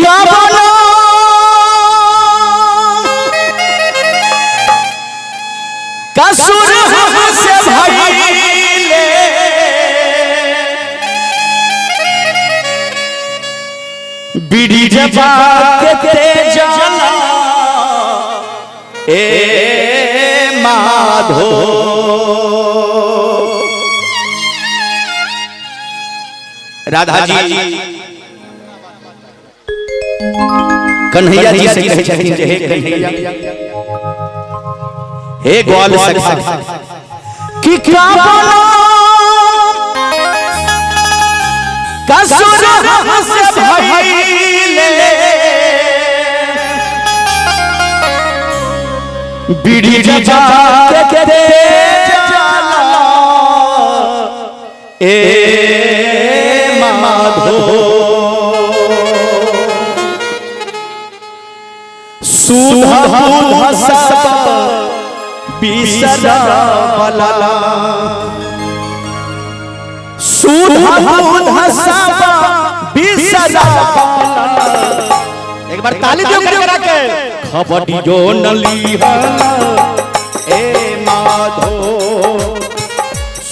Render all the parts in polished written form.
कवनो कसूर हमसे भइले बीड़ी जबा के तेजला ए माधो राधा जी कन्हैया जी से कहे छथिन जे हे कन्हैया हे ग्वाल सखा कि कवनो कसूर हमसे भइले बीड़ी जबा के तेजला ए माधो सुध बुध सब बिसरा बला सुध बुध सब बिसरा एक बार ताली दो करा के खबड़ी जो नली ए माधो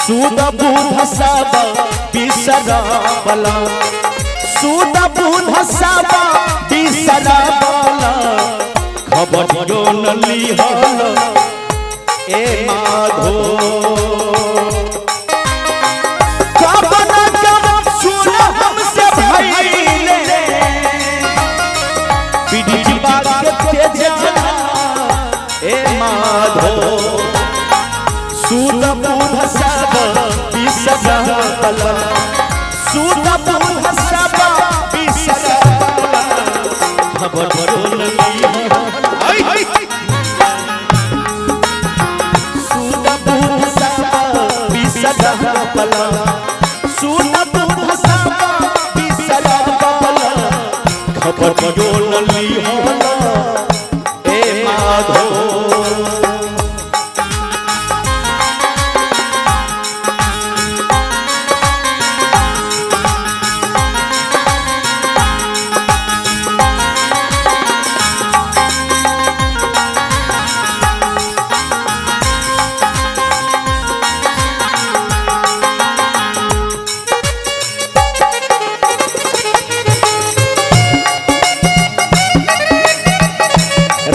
सुध बुध सब बिसरा बला सुध बुध सब बिसरा बला खबड़ी जो नली ए माधो कवनो कसूर हमसे भइले बीड़ी जबा के तेजला ए माधो सुध बुध सब बिसरा बला सुध बुध सब बिसरा बला खबड़ी जो नली खबर जो नली ए माधो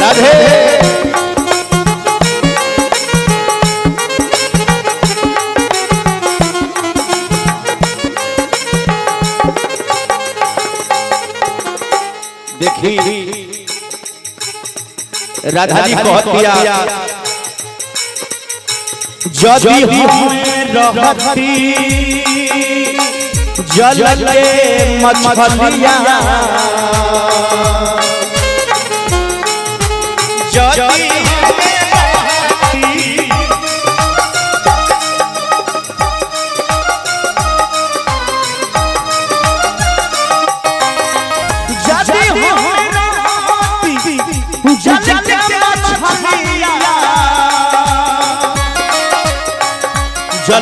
राधे देखी राधा जी कहतिया जदि हमें रहती जल के मछलिया जदि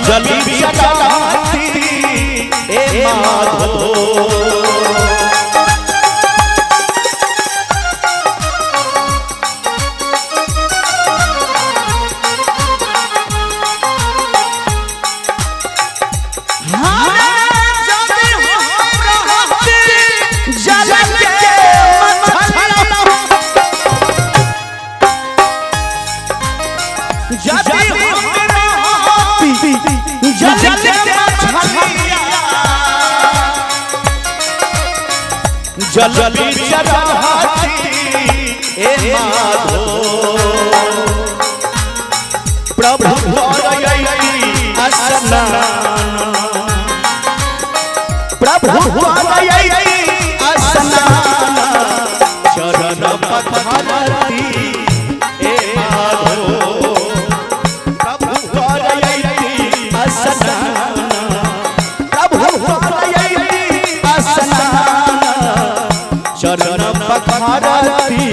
जली चढ़ाती ए माधो जली चढ़ाती ए माधो प्रभु करई स्नान प्रभु करई स्नान चरण पखारती ए माधो प्रभु करई स्नान प्रभु करई स्नान चरण पखारती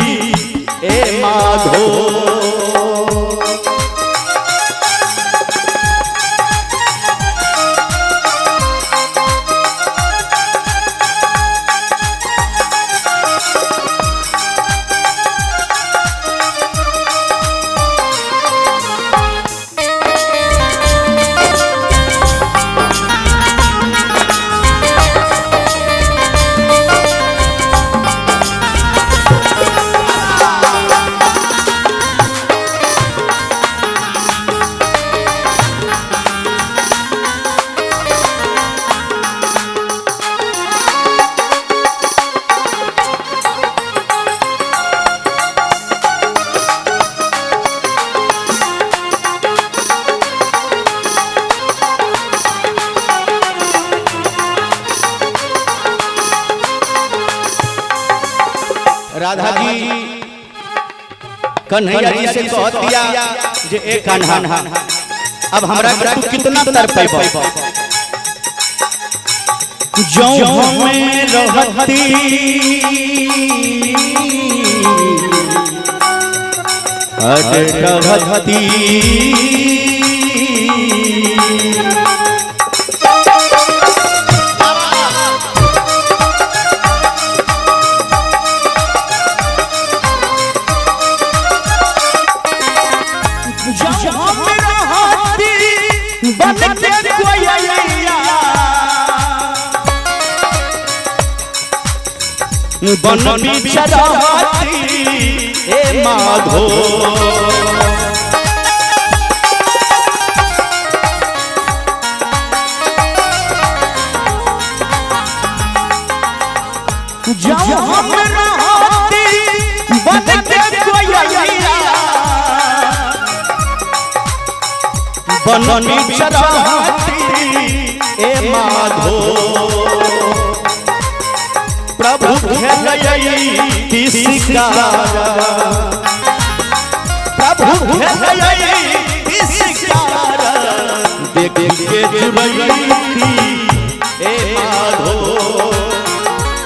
ए माधो राधा जी कन्हैया जी से कह दिया जे एक कान्हा अब हमरा तू कितना तड़पेबा जो हमें रहती रहती बन बिछड़ती ए माधो जब हम रहती बन के कोयलिया बन बिछड़ती ए माधो प्रभु खेलई शिकारा प्रभु खेलई शिकारा देख के जुड़ई ए माधो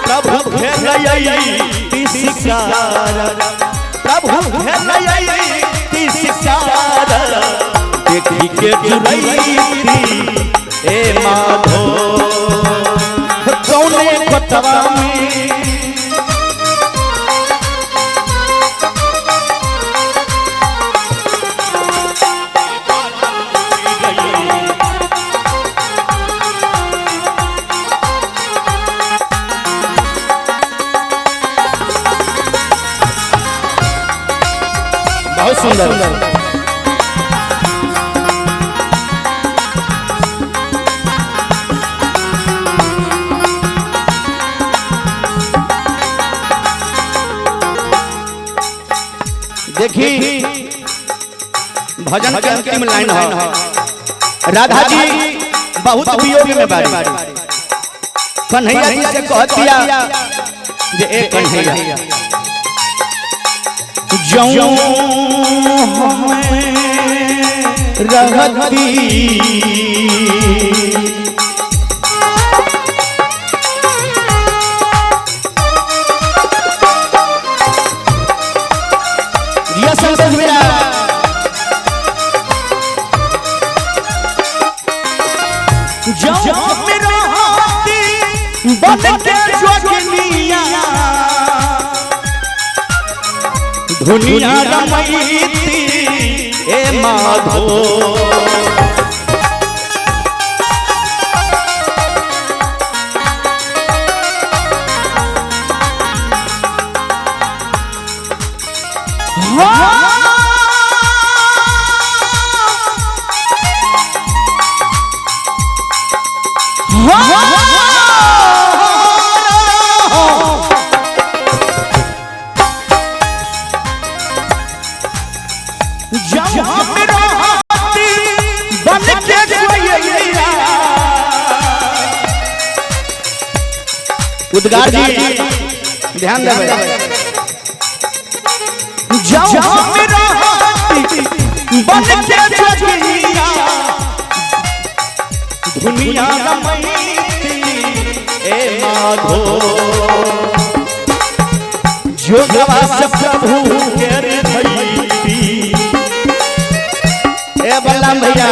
प्रभु खेलई शिकारा प्रभु खेलई शिकारा देख के जुड़ई ए माधो कौने कोतवा में बहुत सुंदर देखी भजन के अंतिम लाइन है राधा जी बहुत वियोग में बारी कन्हैया जी से कह दिया जे एक कन्हैया जो हमें रहती दुनिया रमैती ए माधो उद्गार जी ध्यान देवे जब बन के जोगिया दुनिया रमैती ए माधो जोगवा से प्रभु के धैती ए बलराम भैया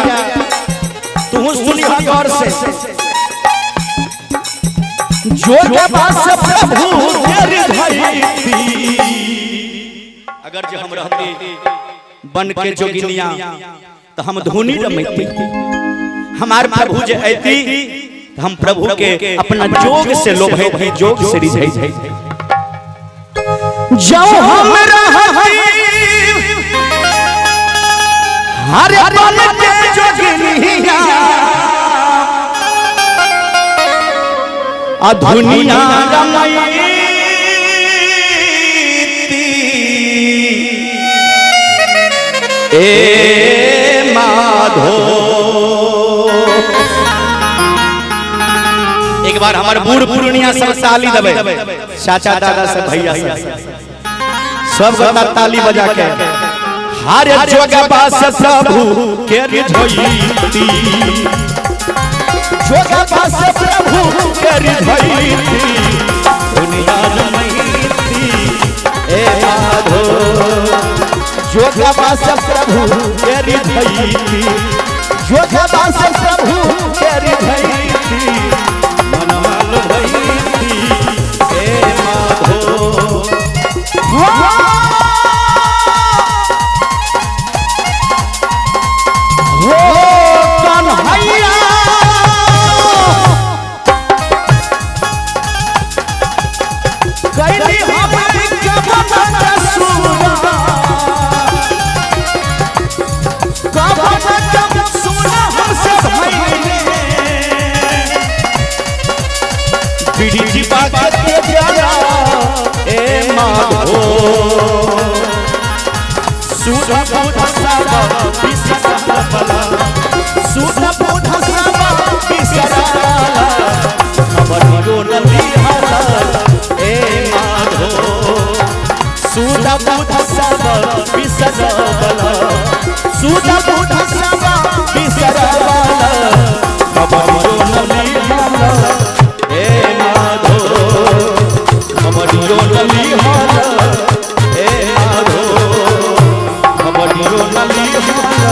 तू सुनी गौर से जोगवा से प्रभु के धैती अगर जो हम रहते बन के जोगिनिया तो हम धुनी रमैती हमार प्रभु जे ऐती हम प्रभु के अपना जोग से लोभे थे जोग से रिझै थे जो हम रहती हर बन के जोगिनिया आ दुनिया रमैती ए माधो एक बार हमारे बूढ़ पुरनिया सब ताली देवे चाचा दादा से भैया से सब गता ताली बजा के हारे जोगबा से प्रभु के रिझैती जोगबा से प्रभु के रिझैती दुनिया रमैती ए माधो जोगबा से प्रभु के रिझैती जोगबा से प्रभु के रिझैती मनवा लभैती ए माधो Nali